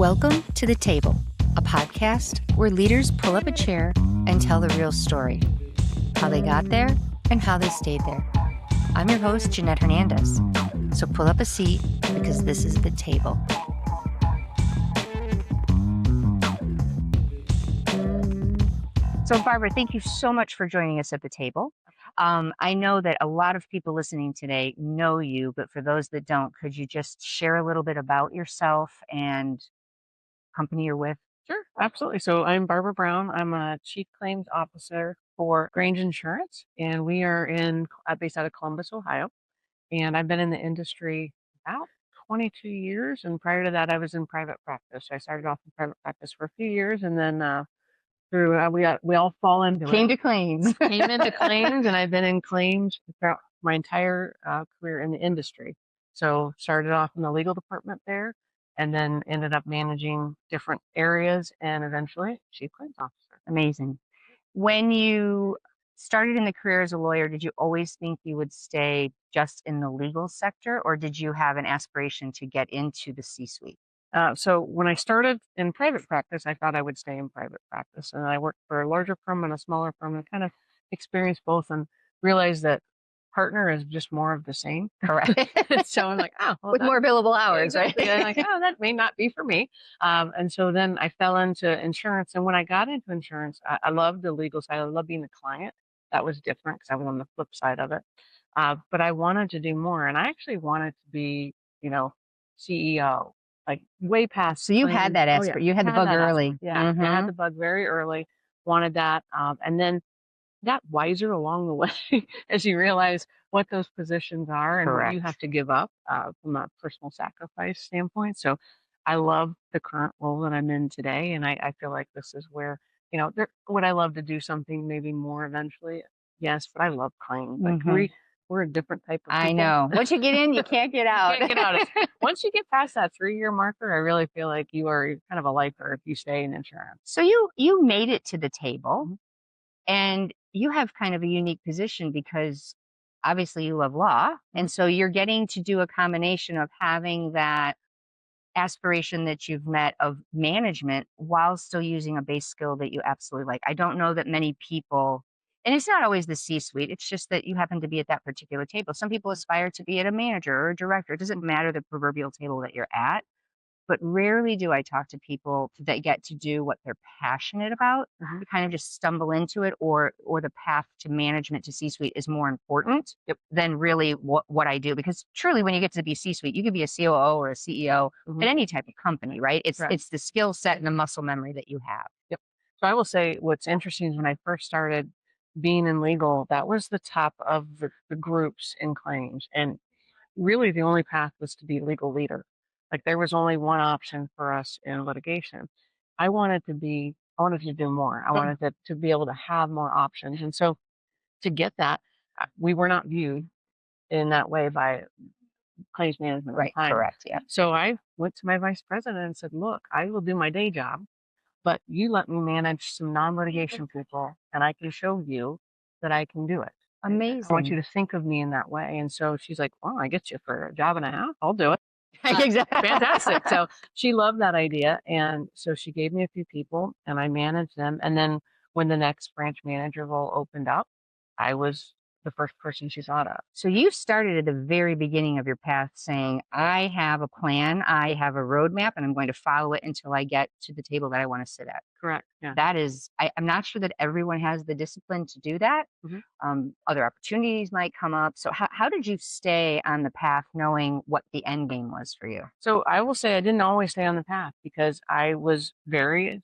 Welcome to The Table, a podcast where leaders pull up a chair and tell the real story, how they got there and how they stayed there. I'm your host, Jeanette Hernandez. So pull up a seat because this is The Table. So Barbrara, thank you so much for joining us at The Table. I know that a lot of people listening today know you, but for those that don't, could you just share a little bit about yourself and company you're with? Sure, absolutely. So I'm Barbrara Brown. I'm a Chief Claims Officer for Grange Insurance, and we are based out of Columbus, Ohio. And I've been in the industry about 22 years, and prior to that, I was in private practice. I started off in private practice for a few years, and then we all fall into Came to claims. Came into claims, and I've been in claims throughout my entire career in the industry. So started off in the legal department there, and then ended up managing different areas and eventually Chief Claims Officer. Amazing. When you started in the career as a lawyer, did you always think you would stay just in the legal sector, or did you have an aspiration to get into the C-suite? So when I started in private practice, I thought I would stay in private practice. And I worked for a larger firm and a smaller firm and kind of experienced both and realized that partner is just more of the same. Correct. So I'm like, oh, well, with more billable hours, exactly. right? I'm like, oh, that may not be for me. And so then I fell into insurance. And when I got into insurance, I loved the legal side. I loved being a client. That was different because I was on the flip side of it. But I wanted to do more. And I actually wanted to be, CEO, like way past. So you had that aspect. You had the bug early. Yeah, I had the bug very early. Wanted that. And then got wiser along the way as you realize what those positions are and what you have to give up from a personal sacrifice standpoint. So I love the current role that I'm in today. And I feel like this is where, would I love to do something maybe more eventually? Yes, but I love claims. Like we're a different type of people. I know. Once you get in, you can't get out. You can't get out. Once you get past that 3-year marker, I really feel like you're kind of a lifer if you stay in insurance. So you made it to the table, and you have kind of a unique position because obviously you love law. And so you're getting to do a combination of having that aspiration that you've met of management while still using a base skill that you absolutely like. I don't know that many people, and it's not always the C-suite, it's just that you happen to be at that particular table. Some people aspire to be at a manager or a director. It doesn't matter the proverbial table that you're at. But rarely do I talk to people that get to do what they're passionate about. You kind of just stumble into it, or the path to management to C-suite is more important than really what I do. Because truly, when you get to be C-suite, you could be a COO or a CEO at any type of company, right? It's the skill set and the muscle memory that you have. Yep. So I will say what's interesting is when I first started being in legal, that was the top of the groups in claims. And really the only path was to be legal leader. Like there was only one option for us in litigation. I wanted to do more. I wanted to be able to have more options. And so to get that, we were not viewed in that way by claims management. Right, correct, yeah. So I went to my vice president and said, look, I will do my day job, but you let me manage some non-litigation people and I can show you that I can do it. Amazing. I want you to think of me in that way. And so she's like, well, I get you for a job and a half. I'll do it. Exactly. Fantastic. So she loved that idea. And so she gave me a few people and I managed them. And then when the next branch manager role opened up, I was the first person she thought of. So you started at the very beginning of your path saying, I have a plan, I have a roadmap, and I'm going to follow it until I get to the table that I want to sit at. Correct. Yeah. That is, I'm not sure that everyone has the discipline to do that. Other opportunities might come up. So how did you stay on the path knowing what the end game was for you? So I will say I didn't always stay on the path because I was very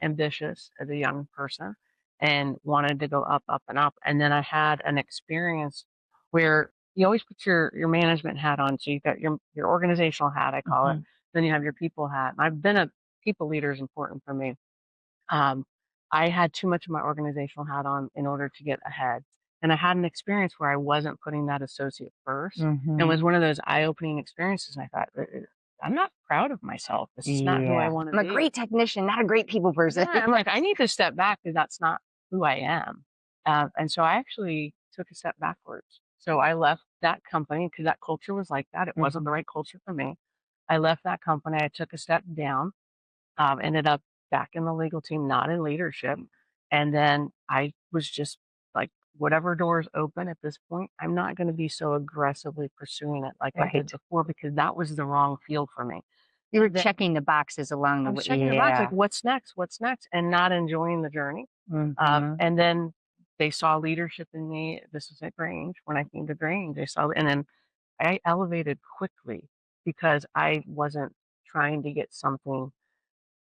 ambitious as a young person and wanted to go up, up, and up. And then I had an experience where you always put your management hat on. So you've got your organizational hat, I call it. Then you have your people hat. And I've been a people leader is important for me. I had too much of my organizational hat on in order to get ahead. And I had an experience where I wasn't putting that associate first. And it was one of those eye-opening experiences. And I thought, I'm not proud of myself. This is not who I want to be. I'm a great technician, not a great people person. I'm like, I need to step back because that's not who I am. And so I actually took a step backwards. So I left that company because that culture was like that. It wasn't the right culture for me. I left that company. I took a step down, ended up back in the legal team, not in leadership. And then I was just like, whatever doors open at this point, I'm not going to be so aggressively pursuing it like I did Right. before because that was the wrong field for me. You were And then checking the boxes along I the was way. checking the box, like, Yeah. what's next? What's next? And not enjoying the journey. Mhm. And then they saw leadership in me. This was at Grange. When I came to Grange, they saw, and then I elevated quickly because I wasn't trying to get something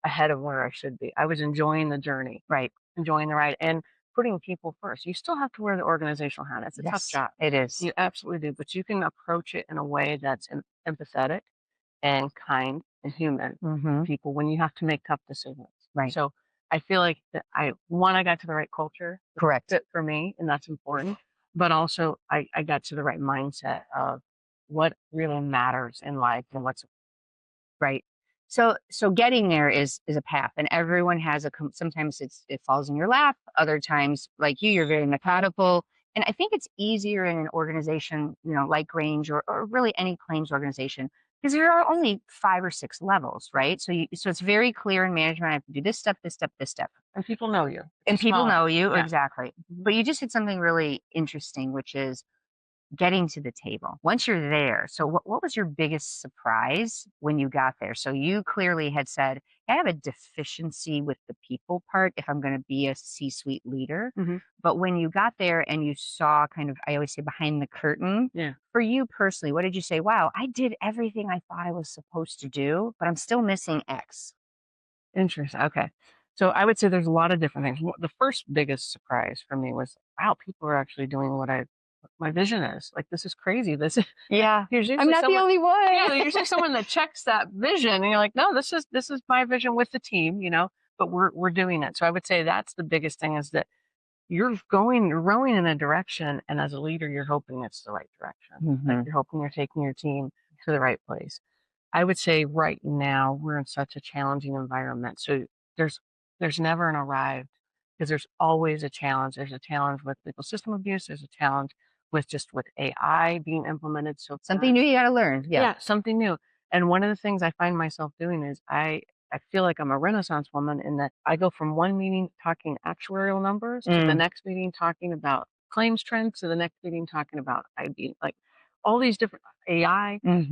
ahead of where I should be. I was enjoying the journey, Right. enjoying the ride, and putting people first. You still have to wear the organizational hat. It's a tough Yes, job. it is. You absolutely do, but you can approach it in a way that's empathetic and kind and human to Mhm. people when you have to make tough decisions. Right. So I feel like that I got to the right culture that Correct. fit for me, and that's important. But also I got to the right mindset of what really matters in life and what's Right. So getting there is a path, and everyone has sometimes it falls in your lap, other times, like you're very methodical, and I think it's easier in an organization, like Grange or really any claims organization, because there are only 5 or 6 levels, right? So it's very clear in management, I have to do this step, this step, this step, and people know you. It's a and people small know you. yeah. Exactly. Mhm. But you just hit something really interesting, which is getting to the table. Once you're there, so what was your biggest surprise when you got there? So you clearly had said, I have a deficiency with the people part if I'm going to be a C-suite leader. Mhm. But when you got there and you saw kind of, I always say behind the curtain, Yeah. for you personally, what did you say? Wow, I did everything I thought I was supposed to do, but I'm still missing X. Interesting, okay. So I would say there's a lot of different things. The first biggest surprise for me was, wow, people are actually doing what my vision is. Like, this is crazy. This is like, Yeah, there's I'm usually not the someone only yeah, one. there's usually someone that checks that vision and you're like, no, this is my vision with the team, but we're doing it. So I would say that's the biggest thing is that you're rowing in a direction, and as a leader, you're hoping it's the right direction. Like, Hmm. you're hoping you're taking your team to the right place. I would say right now we're in such a challenging environment. So there's there's never an arrived because there's always a challenge. There's a challenge with legal system abuse. There's a challenge with AI being implemented so Something new fast. you got to learn. Yeah. Yeah, something new. And one of the things I find myself doing is I feel like I'm a renaissance woman in that I go from one meeting talking actuarial numbers to the Mm. next meeting talking about claims trends to the next meeting talking about ID, like all these different AI. Hmm.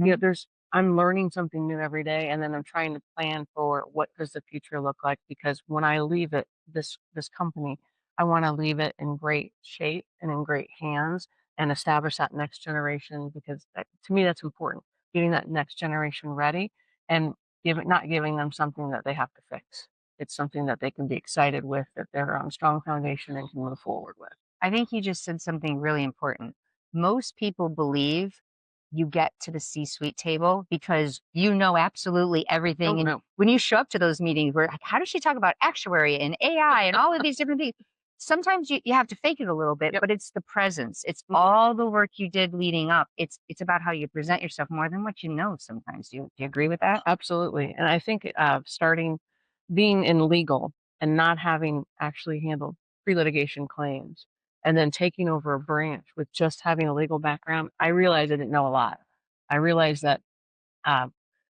I'm learning something new every day, and then I'm trying to plan for what does the future look like because when I leave this company, I want to leave it in great shape and in great hands and establish that next generation because to me that's important. Getting that next generation ready and not giving them something that they have to fix. It's something that they can be excited with, that they're on a strong foundation and can move forward with. I think you just said something really important. Most people believe you get to the C-suite table because you know absolutely Oh everything. And no. when you show up to those meetings where like, how does she talk about actuary and AI and all of these different things? Sometimes you have to fake it a little bit, Yep. but it's the presence. It's Mhm. all the work you did leading up. It's about how you present yourself more than what you know sometimes. Do you agree with that? Absolutely. And I think starting being in legal and not having actually handled pre-litigation claims and then taking over a branch with just having a legal background, I realized I didn't know a lot. I realized that Uh,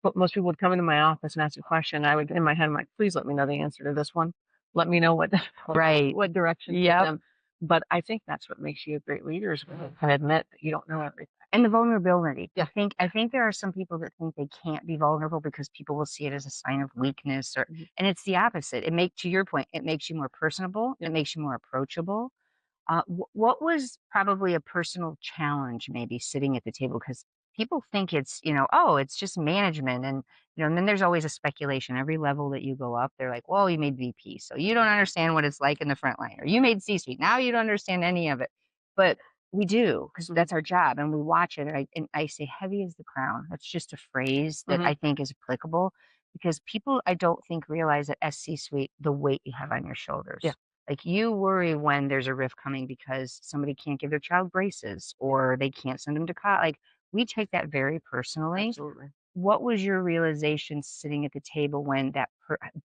but most people would come into my office and ask a question. I would, in my head, I'm like, please let me know the answer to this one. Let me know what Right. what direction to give Yep. them. But I think that's what makes you a great leader is when you can admit that you don't know everything. And the vulnerability. I Yeah. think I think there are some people that think they can't be vulnerable because people will see it as a sign of weakness Mhm. and it's the opposite. To your point, it makes you more personable, Yeah. it makes you more approachable. What was probably a personal challenge maybe sitting at the table? Because people think it's, oh, it's just management. And then there's always a speculation. Every level that you go up, they're like, well, you made VP. So you don't understand what it's like in the front line. Or you made C suite. Now you don't understand any of it. But we do because Mhm. that's our job and we watch it. And I say heavy as the crown. That's just a phrase that Mhm. I think is applicable because people I don't think realize that as C suite, the weight you have on your Yeah. shoulders. Like you worry when there's a rift coming because somebody can't give their child braces or they can't send them to college. Like we take that very personally. Absolutely. what was your realization sitting at the table when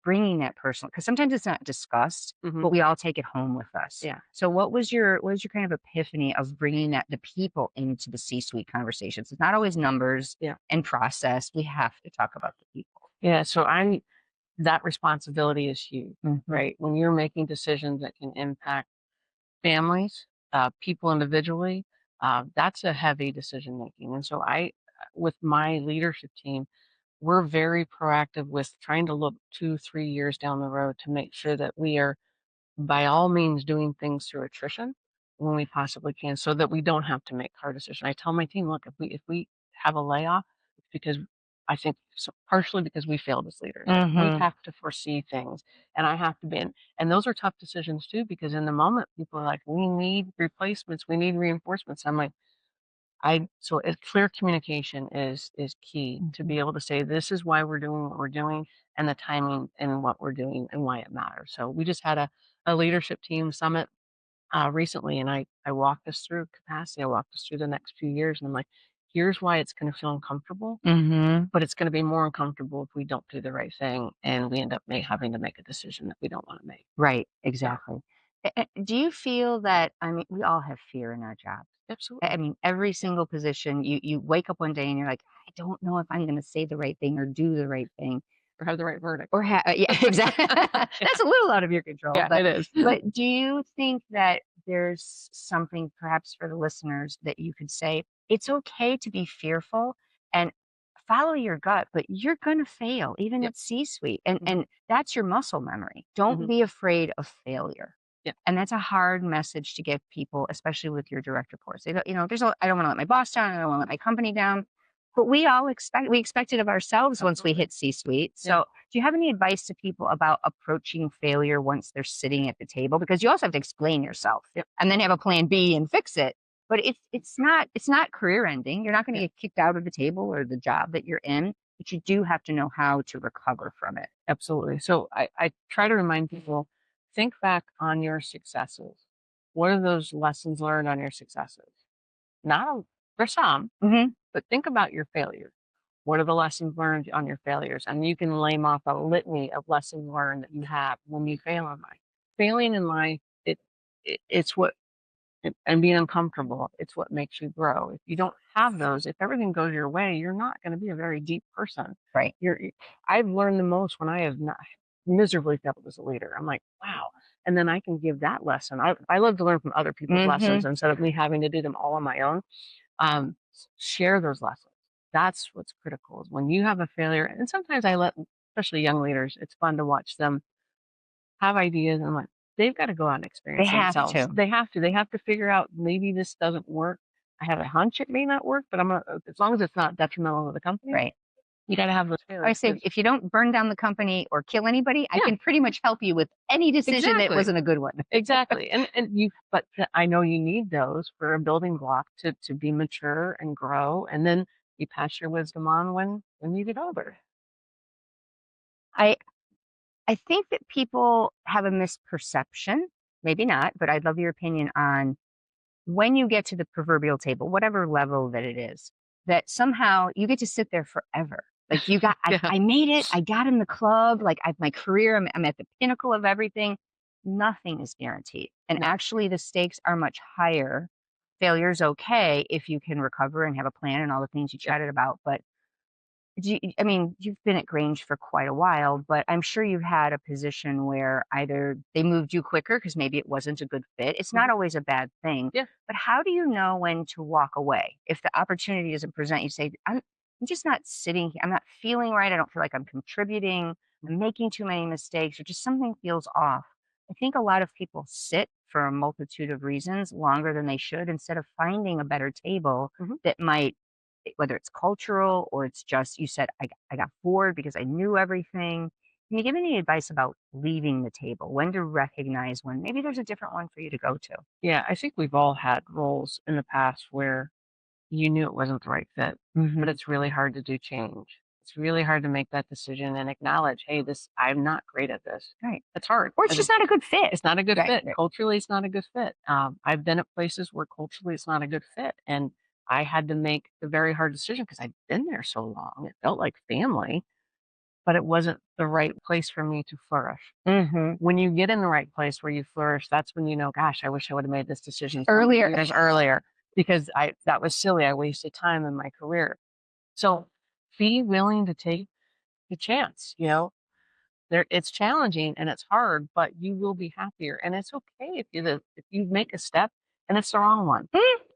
bringing that personal? Because sometimes it's not discussed, Hmm. but we all take it home with us. Yeah. So what was your kind of epiphany of bringing the people into the C-suite conversations? It's not always numbers Yeah. and process. We have to talk about the people. Yeah. That responsibility is huge, Mhm. right? When you're making decisions that can impact families, people individually, that's a heavy decision making. And so with my leadership team, we're very proactive with trying to look 2, 3 years down the road to make sure that we are by all means doing things through attrition when we possibly can so that we don't have to make hard decisions. I tell my team, look, if we have a layoff, it's because I think partially because we failed as leaders. We Mhm. have to foresee things and I have to be and those are tough decisions too, because in the moment people are like, we need replacements, we need reinforcements. I'm like, clear communication is key to Mhm. be able to say this is why we're doing what we're doing and the timing and what we're doing and why it matters. So we just had a leadership team summit recently, and I walked us through capacity. I walked us through the next few years, and I'm like, here's why it's going to feel uncomfortable, Mhm. but it's going to be more uncomfortable if we don't do the right thing and we end up having to make a decision that we don't want to make. Right, So exactly. Do you feel that, I mean, we all have fear in our jobs. I absolutely, mean, every single position, you wake up one day and you're like, I don't know if I'm going to say the right thing or do the right thing. or have the right verdict. Or yeah, exactly. Yeah, That's a little out of your control, yeah, it is. but do you think that there's something perhaps for the listeners that you could say, it's okay to be fearful and follow your gut, but you're going to fail even Yep. at C-suite, and Hmm. that's your muscle memory. Don't Hmm. be afraid of failure. Yeah. And that's a hard message to give people, especially with your direct reports. They don't, I don't want to let my boss down. I don't want to let my company down. But we expect it of ourselves once we Absolutely. hit C-suite. Yeah. So do you have any advice to people about approaching failure once they're sitting at the table? Because you also have to explain yourself Yep. and then have a plan B and fix it. But it's not career ending. You're not going to Yeah. get kicked out of the table or the job that you're in, but you do have to know how to recover from it. Absolutely. So I try to remind people, think back on your successes. What are those lessons learned on your successes? Not a, for some, Hmm. but think about your failures. What are the lessons learned on your failures? And you can name off a litany of lessons learned that you have when you fail in life. Failing in life, it's what and being uncomfortable, it's what makes you grow. If you don't have those, if everything goes your way, you're not going to be a very deep person. Right. I've learned the most when I have not miserably failed as a leader. I'm like, wow. And then I can give that lesson. I love to learn from other people's lessons Hmm. instead of me having to do them all on my own. Share those lessons. That's what's critical is when you have a failure. And sometimes especially young leaders, it's fun to watch them have ideas and I'm like, they've got to go out and They experience have themselves. to. They have to figure out maybe this doesn't work. I have a hunch it may not work, but as long as it's not detrimental to the company, Right. you got to have those I failures say because if you don't burn down the company or kill anybody, I yeah, can pretty much help you with any decision that exactly. wasn't a good one. Exactly. I know you need those for a building block to be mature and grow. And then you pass your wisdom on when you get older. I I think that people have a misperception, maybe not, but I'd love your opinion on when you get to the proverbial table, whatever level that it is, that somehow you get to sit there forever. Like Yeah. I made it. I got in the club. Like my career, I'm at the pinnacle of everything. Nothing is guaranteed. And No. actually the stakes are much higher. Failure's okay if you can recover and have a plan and all the things you Yep. chatted about. But I mean, you've been at Grange for quite a while, but I'm sure you've had a position where either they moved you quicker because maybe it wasn't a good fit. It's not Mhm. always a bad thing, Yeah. but how do you know when to walk away? If the opportunity doesn't present, you say, I'm just not sitting here. I'm not feeling right. I don't feel like I'm contributing. I'm making too many mistakes, or just something feels off. I think a lot of people sit for a multitude of reasons longer than they should instead of finding a better table Mhm. that might, whether it's cultural or it's just you said, I got bored because I knew everything. Can you give any advice about leaving the table? When to recognize when maybe there's a different one for you to go to? Yeah. I think we've all had roles in the past where you knew it wasn't the right fit, but Hmm. it's really hard to do change. It's really hard to make that decision and acknowledge, hey, I'm not great at this. Right. It's hard. Or it's just not a good fit. It's not a good Right. fit. Right. Culturally, it's not a good fit. I've been at places where culturally it's not a good fit. And I had to make a very hard decision because I'd been there so long. It felt like family, but it wasn't the right place for me to flourish. Mm-hmm. When you get in the right place where you flourish, that's when you know, gosh, I wish I would have made this decision so many Earlier. years earlier because that was silly. I wasted time in my career. So be willing to take the chance, it's challenging and it's hard, but you will be happier. And it's okay if you make a step and it's the wrong one.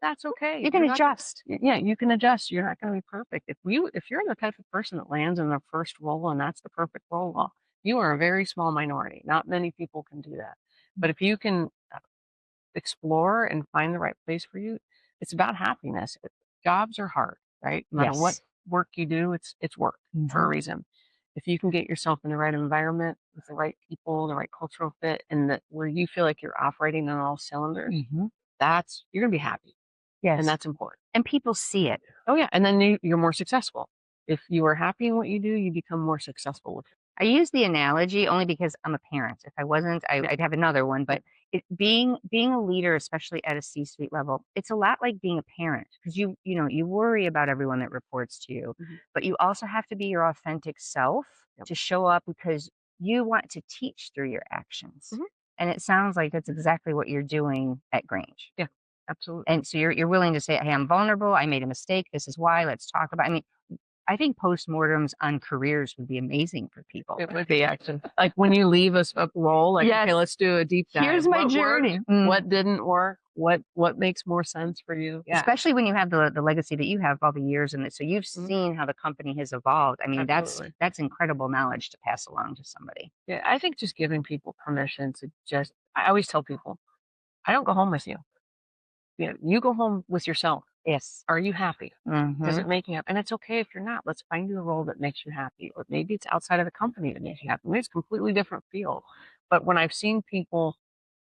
That's okay. You can adjust. Yeah, you can adjust. You're not going to be perfect. If you're the type of person that lands in the first role and that's the perfect role, well, you are a very small minority. Not many people can do that. But if you can explore and find the right place for you, it's about happiness. Jobs are hard, right? No matter what Yes. work you do, it's work for a reason. If you can get yourself in the right environment with the right people, the right cultural fit, and that where you feel like you're operating on all cylinders, that's you're gonna be happy, and Yes. that's important. And people see it. Oh yeah, and then you're more successful. If you are happy in what you do, you become more successful with it. I use the analogy only because I'm a parent. If I wasn't, Yeah. I'd have another one. But being a leader, especially at a C-suite level, it's a lot like being a parent because you worry about everyone that reports to you, but you also have to be your authentic self Yep. to show up because you want to teach through your actions. And it sounds like that's exactly what you're doing at Grange. Yeah, absolutely. And so you're willing to say, "Hey, I'm vulnerable. I made a mistake. This is why. Let's talk about." I mean, I think postmortems on careers would be amazing for people. It would be action. Like when you leave a role, like, okay, Yes. let's do a deep dive. Here's my What journey. worked? What didn't work? What makes more sense for you? Yeah. Especially when you have the legacy that you have all the years in it. So you've seen how the company has evolved. I mean, Absolutely. that's incredible knowledge to pass along to somebody. Yeah, I think just giving people permission to I always tell people, I don't go home with you. You go home with yourself. Yes. Are you happy? Does Mhm. it make you happy? And it's okay if you're not. Let's find you a role that makes you happy. Or maybe it's outside of the company that makes you happy. Maybe it's a completely different field. But when I've seen people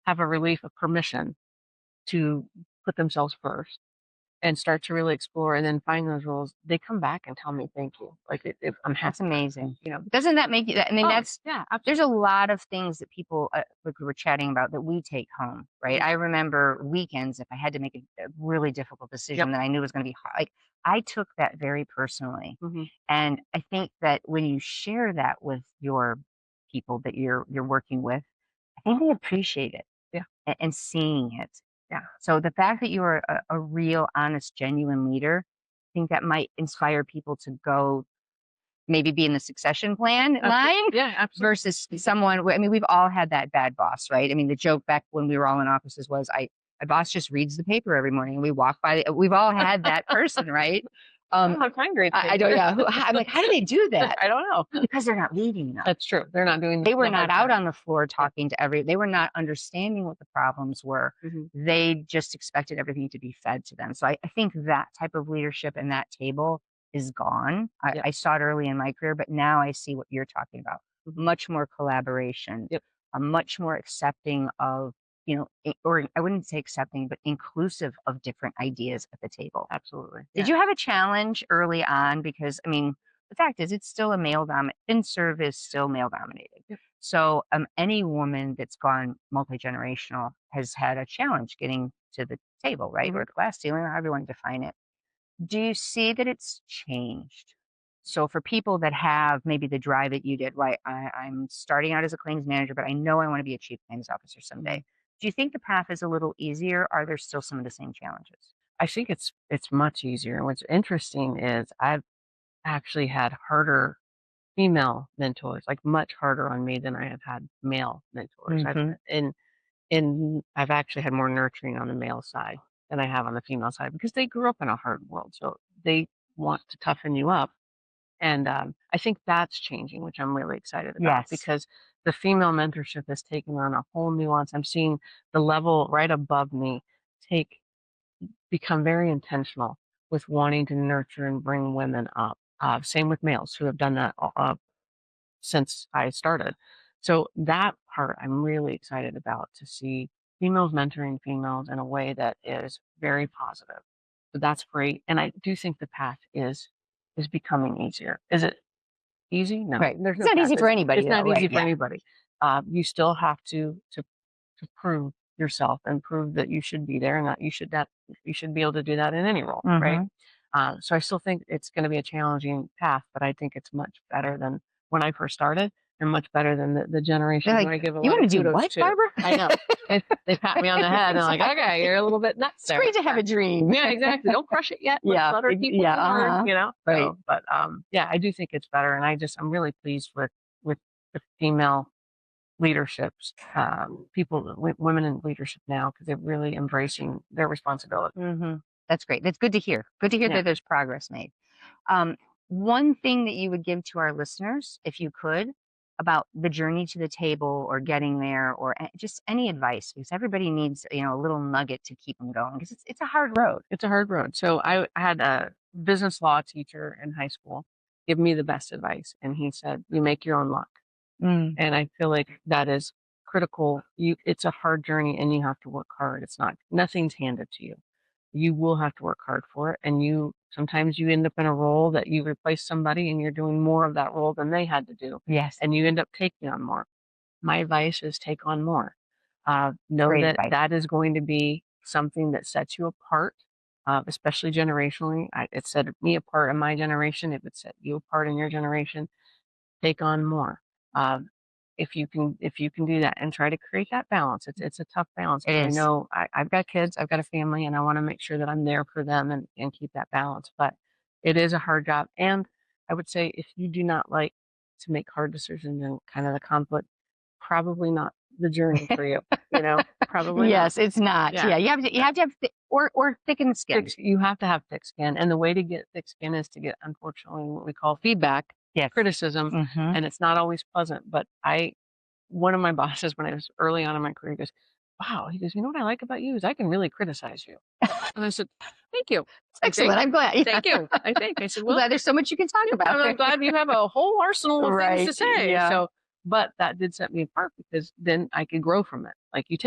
have a relief of permission to put themselves first and start to really explore and then find those roles, they come back and tell me thank you. Like I'm That's happy. amazing. You know. Doesn't that make you I mean, Oh, that's yeah, there's absolutely. a lot of things that people, like we were chatting about that we take home, right? I remember weekends if I had to make a really difficult Yep. decision that I knew was gonna be hard, like, I took that very personally, hmm and I think that when you share that with your people that you're working with, I think they appreciate it Yeah. and seeing it. Yeah. So the fact that you are a real, honest, genuine leader, I think that might inspire people to go maybe be in the succession plan line Yeah, absolutely. versus someone I mean, we've all had that bad boss, right? I mean, the joke back when we were all in offices was my boss just reads the paper every morning and we walk by we've all had that person, right? I find great I things. don't yeah. I'm like, how do they do that? I don't know. Because they're not leading enough. That's true. They're not doing They were the not hard out part. on the floor talking to they were not understanding what the problems were. They just expected everything to be fed to them. So I think that type of leadership and that table is gone. Yep. I saw it early in my career, but now I see what you're talking about. Much more collaboration, Yep. a much more accepting of, or I wouldn't say accepting, but inclusive of different ideas at the table. Absolutely. Did Yeah. you have a challenge early on? Because I mean, the fact is, it's still a male dominated. FinServ is still male dominated. Yep. So, any woman that's gone multi generational has had a challenge getting to the table, right, or the glass ceiling, or however you want to define it. Do you see that it's changed? So, for people that have maybe the drive that you did, right? I'm starting out as a claims manager, but I know I want to be a chief claims officer someday. Do you think the path is a little easier? Are there still some of the same challenges? I think it's much easier. What's interesting is I've actually had harder female mentors, like much harder on me than I have had male mentors. I've actually had more nurturing on the male side than I have on the female side because they grew up in a hard world, so they want to toughen you up. And I think that's changing, which I'm really excited about Yes. because the female mentorship has taken on a whole nuance. I'm seeing the level right above me take become very intentional with wanting to nurture and bring women up. Same with males who have done that since I started. So that part I'm really excited about to see females mentoring females in a way that is very positive. So that's great. And I do think the path is becoming easier. Is it easy? No. Right. There's It's no not path. easy for anybody It's though, not right? easy for Yeah. anybody. You still have to prove yourself and prove that you should be there and that you should be able to do that in any role, right? So I still think it's going to be a challenging path, but I think it's much better than when I first started and much better than the generation They're who like, I give a you lot want of to do kudos what, to. Barbara? I know. They pat me on the head and like, okay, you're a little bit nuts It's there. great to have a dream. Yeah, exactly. Don't crush it yet. Let's Yeah, let her keep working hard, you know? Right. So, but yeah, I do think it's better. And I'm really pleased with the female leaderships, women in leadership now, because they're really embracing their responsibility. That's great. That's good to hear. Good to hear Yeah. that there's progress made. One thing that you would give to our listeners, if you could, about the journey to the table or getting there, or just any advice, because everybody needs, a little nugget to keep them going, because it's a hard road. It's a hard road. So I had a business law teacher in high school give me the best advice, and he said, "You make your own luck." And I feel like that is critical. It's a hard journey, and you have to work hard. Nothing's handed to you. You will have to work hard for it. And sometimes you end up in a role that you replace somebody and you're doing more of that role than they had to do. Yes. And you end up taking on more. My advice is take on more. Know Great that advice. that is going to be something that sets you apart, especially generationally. It set me apart in my generation. It would set you apart in your generation. Take on more. If you can do that and try to create that balance. It's a tough balance. It I is. know I've got kids, I've got a family, and I want to make sure that I'm there for them and keep that balance. But it is a hard job. And I would say if you do not like to make hard decisions and kind of the conflict, probably not the journey for you. Probably Yes, not. it's not. Yeah, you have to have or thicken skin. You have to have thick skin, and the way to get thick skin is to get, unfortunately, what we call feedback. Yes. Criticism, and it's not always pleasant. But one of my bosses, when I was early on in my career, goes, "Wow," he goes, "You know what I like about you is I can really criticize you." And I said, "Thank you, Excellent. I'm glad. Thank you." I said, I'm "Well, glad there's so much you can talk about. I'm glad you have a whole arsenal of things to say." Yeah. So, but that did set me apart because then I could grow from it. Like it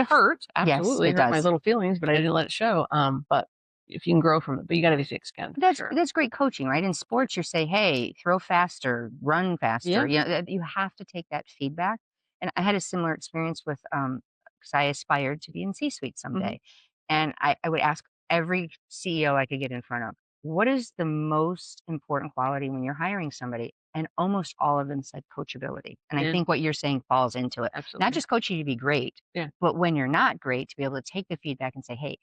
hurt, absolutely, Yes, it hurt my does. little feelings, but I didn't let it show. But if you can grow from it, but you got to be thick skinned. That's great coaching, right? In sports, you say, "Hey, throw faster, run faster." Yeah. You have to take that feedback. And I had a similar experience with, because I aspired to be in C-suite someday, and I would ask every CEO I could get in front of, "What is the most important quality when you're hiring somebody?" And almost all of them said coachability. And I think what you're saying falls into it. Absolutely. Not just coaching you to be great, Yeah. but when you're not great, to be able to take the feedback and say, "Hey,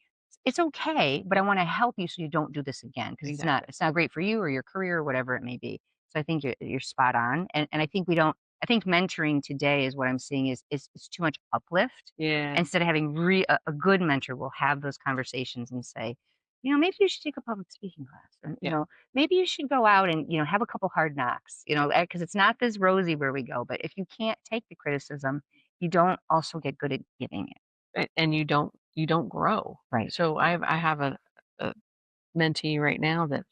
it's okay, but I want to help you so you don't do this again, because it's not great for you or your career or whatever it may be." So I think you're spot on. And I think I think mentoring today is what I'm seeing is too much uplift. Yeah. Instead of having a good mentor will have those conversations and say, maybe you should take a public speaking class, and maybe you should go out and have a couple hard knocks, because it's not this rosy where we go. But if you can't take the criticism, you don't also get good at giving it. And you don't grow. Right. So I have a mentee right now that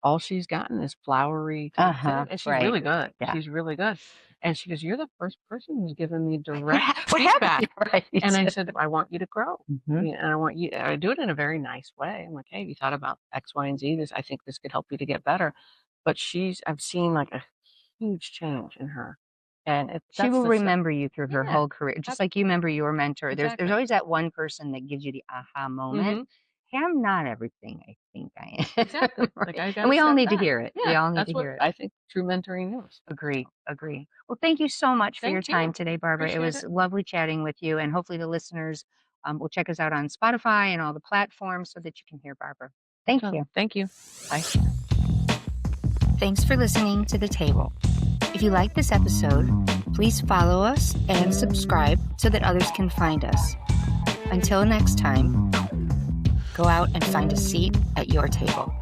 all she's gotten is flowery and she's really good. Yeah. She's really good. And she goes, "You're the first person who's given me direct What happened? feedback." Right. And I said, "I want you to grow. Mhm. And I do it in a very nice way. I'm like, hey, have you thought about X, Y, and Z? I think this could help you to get better." But I've seen like a huge change in her. And She will remember you through her Yeah, whole career, just like you remember your mentor. Exactly. There's always that one person that gives you the aha moment. Hey, I'm not everything I think I am. Exactly. Right. Like, And we all need to hear it. Yeah, We all need that's to what hear it. I think true mentoring is. Agree. Well, thank you so much for your Thank you. time today, Barbara. It was Appreciate lovely chatting with you, and hopefully the listeners will check us out on Spotify and all the platforms so that you can hear Barbara. Thank you. Thank you. Bye. Thanks for listening to The Table. If you like this episode, please follow us and subscribe so that others can find us. Until next time, go out and find a seat at your table.